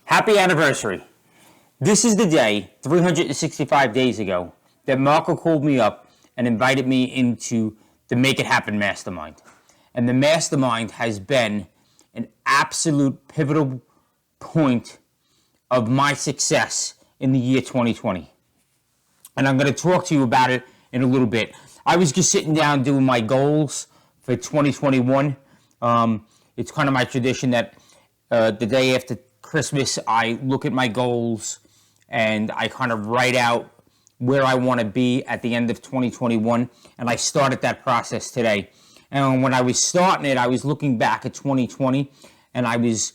Happy anniversary. This is the day, 365 days ago, that Marco called me up and invited me into the Make It Happen Mastermind. And the Mastermind has been an absolute pivotal point of my success in the year 2020. And I'm going to talk to you about it in a little bit. I was just sitting down doing my goals for 2021. It's kind of my tradition that the day after Christmas, I look at my goals and I kind of write out where I want to be at the end of 2021. And I started that process today. And when I was starting it, I was looking back at 2020 and I was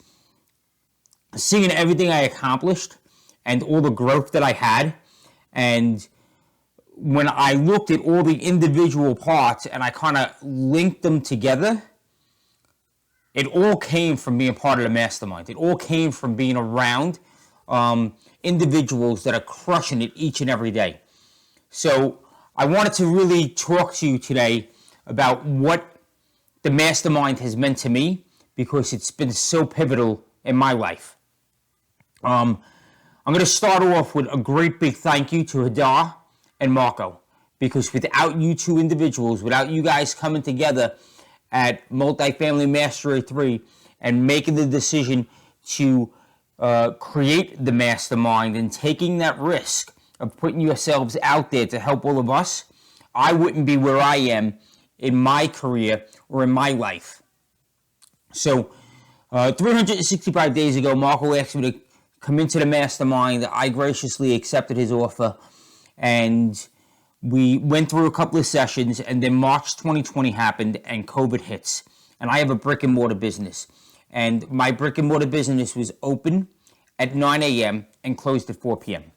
seeing everything I accomplished and all the growth that I had. And when I looked at all the individual parts and I kind of linked them together, it all came from being part of the mastermind. It all came from being around individuals that are crushing it each and every day. So I wanted to really talk to you today about what the mastermind has meant to me because it's been so pivotal in my life. I'm going to start off with a great big thank you to Hadar and Marco, because without you two individuals, without you guys coming together at Multifamily Mastery 3 and making the decision to create the mastermind and taking that risk of putting yourselves out there to help all of us, I wouldn't be where I am in my career or in my life. So 365 days ago, Marco asked me to come into the mastermind. I graciously accepted his offer, and we went through a couple of sessions, and then March 2020 happened and COVID hits. And I have a brick and mortar business. And my brick and mortar business was open at 9 a.m. and closed at 4 p.m.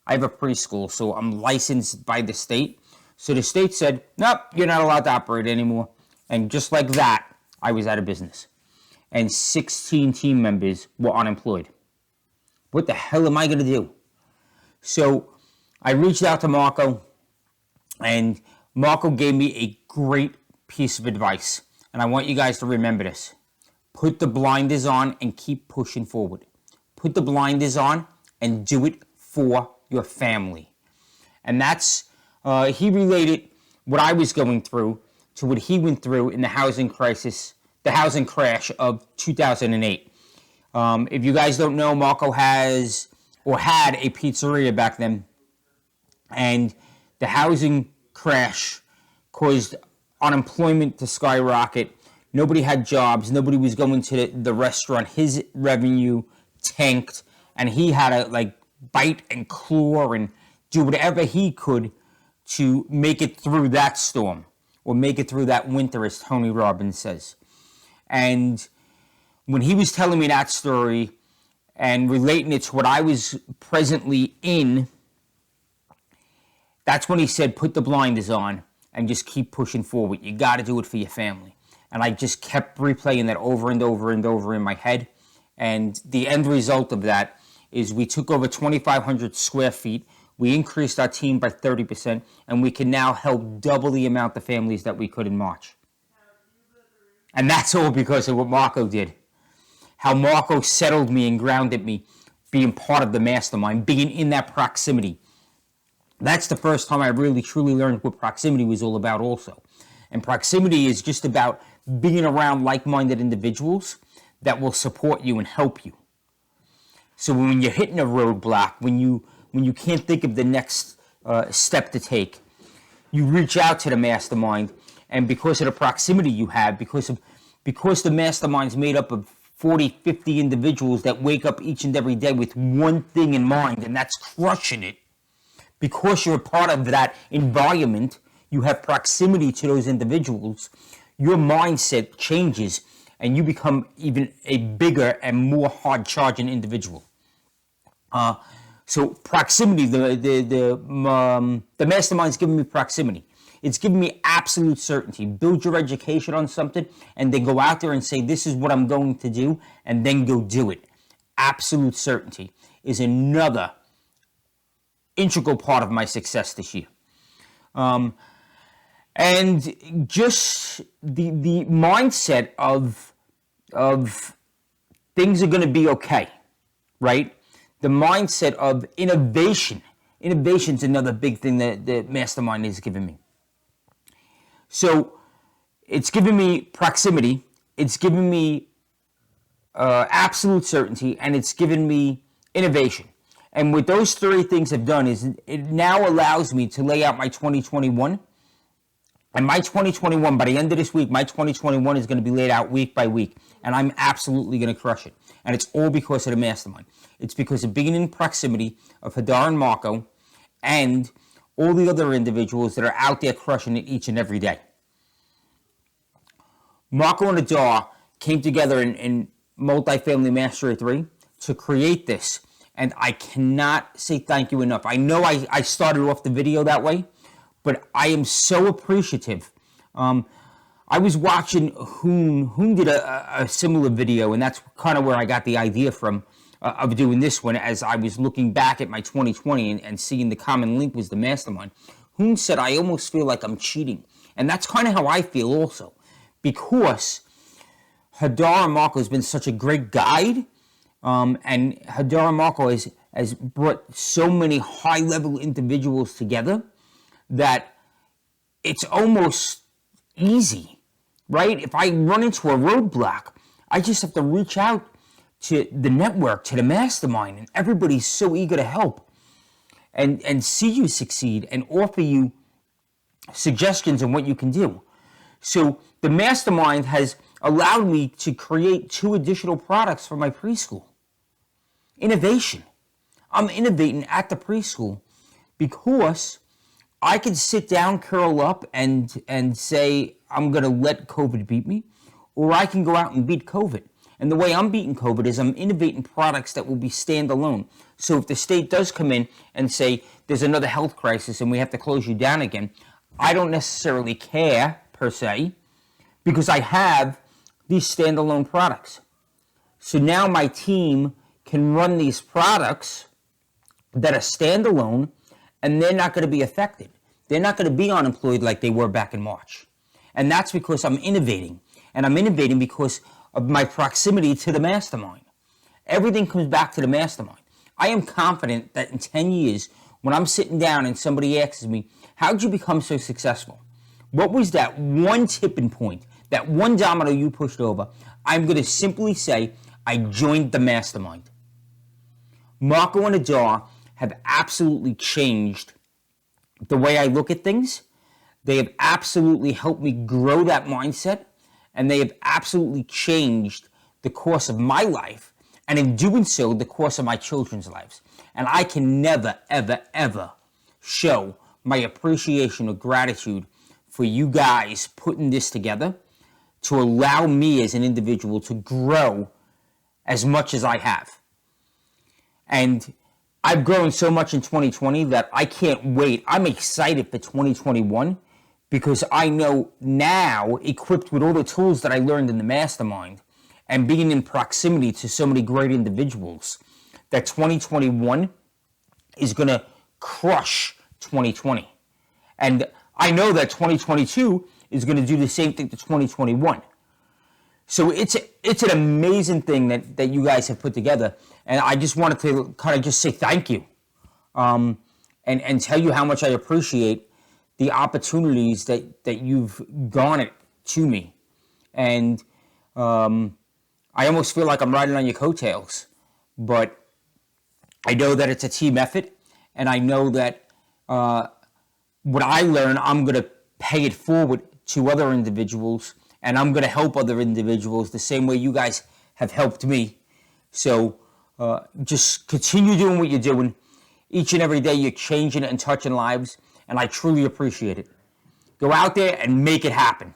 I have a preschool, so I'm licensed by the state. So the state said, nope, you're not allowed to operate anymore. And just like that, I was out of business. And 16 team members were unemployed. What the hell am I going to do? So I reached out to Marco, and Marco gave me a great piece of advice. And I want you guys to remember this. Put the blinders on and keep pushing forward. Put the blinders on and do it for your family. And that's, he related what I was going through to what he went through in the housing crisis, the housing crash of 2008. If you guys don't know, Marco has or had a pizzeria back then. And the housing crash caused unemployment to skyrocket. Nobody had jobs. Nobody was going to the restaurant. His revenue tanked, and he had to bite and claw and do whatever he could to make it through that storm or make it through that winter, as Tony Robbins says. And when he was telling me that story and relating it to what I was presently in, that's when he said, put the blinders on and just keep pushing forward. You got to do it for your family. And I just kept replaying that over and over and over in my head. And the end result of that is we took over 2,500 square feet. We increased our team by 30%, and we can now help double the amount of families that we could in March. And that's all because of what Marco did. How Marco settled me and grounded me, being part of the mastermind, being in that proximity. That's the first time I really truly learned what proximity was all about also. And proximity is just about being around like-minded individuals that will support you and help you. So when you're hitting a roadblock, when you can't think of the next step to take, you reach out to the mastermind, and because of the proximity you have, because the mastermind's made up of 40, 50 individuals that wake up each and every day with one thing in mind, and that's crushing it. Because you're a part of that environment, you have proximity to those individuals, your mindset changes and you become even a bigger and more hard-charging individual. So proximity, the mastermind's giving me proximity. It's giving me absolute certainty. Build your education on something and then go out there and say, this is what I'm going to do, and then go do it. Absolute certainty is another integral part of my success this year. And just the mindset of things are going to be okay. right? The mindset of innovation. Innovation is another big thing that the Mastermind has given me. So it's given me proximity, it's given me absolute certainty, and it's given me innovation. And what those three things have done is it now allows me to lay out my 2021. And my 2021, by the end of this week, my 2021 is going to be laid out week by week. And I'm absolutely going to crush it. And it's all because of the Mastermind. It's because of being in proximity of Hadar and Marco and all the other individuals that are out there crushing it each and every day. Marco and Hadar came together in Multifamily Mastery 3 to create this. And I cannot say thank you enough. I know I started off the video that way, but I am so appreciative. I was watching Hoon did a similar video, and that's kind of where I got the idea from of doing this one, as I was looking back at my 2020 and seeing the common link was the Mastermind. Hoon said, I almost feel like I'm cheating. And that's kind of how I feel also, because Hadar and Marco has been such a great guide, and Hadar and Marco has brought so many high-level individuals together that it's almost easy, right? If I run into a roadblock, I just have to reach out to the network, to the Mastermind, and everybody's so eager to help and see you succeed and offer you suggestions on what you can do. So the Mastermind has allowed me to create 2 additional products for my preschool. Innovation. I'm innovating at the preschool because I can sit down, curl up, and say, I'm going to let COVID beat me, or I can go out and beat COVID. And the way I'm beating COVID is I'm innovating products that will be standalone. So if the state does come in and say, there's another health crisis and we have to close you down again, I don't necessarily care, per se, because I have these standalone products. So now my team can run these products that are standalone, and they're not going to be affected. They're not going to be unemployed like they were back in March. And that's because I'm innovating. And I'm innovating because of my proximity to the Mastermind. Everything comes back to the Mastermind. I am confident that in 10 years, when I'm sitting down and somebody asks me, how'd you become so successful? What was that one tipping point, that one domino you pushed over? I'm going to simply say, I joined the Mastermind. Marco and Hadar have absolutely changed the way I look at things. They have absolutely helped me grow that mindset, and they have absolutely changed the course of my life, and in doing so, the course of my children's lives. And I can never, ever, ever show my appreciation or gratitude for you guys putting this together to allow me as an individual to grow as much as I have. And I've grown so much in 2020 that I can't wait. I'm excited for 2021 because I know now, equipped with all the tools that I learned in the Mastermind and being in proximity to so many great individuals, that 2021 is going to crush 2020. And I know that 2022 is going to do the same thing to 2021. So it's an amazing thing that you guys have put together. And I just wanted to kind of just say thank you and tell you how much I appreciate the opportunities that you've garnered to me. And I almost feel like I'm riding on your coattails. But I know that it's a team effort. And I know that what I learn, I'm going to pay it forward to other individuals. And I'm going to help other individuals the same way you guys have helped me. So just continue doing what you're doing. Each and every day you're changing and touching lives, and I truly appreciate it. Go out there and make it happen.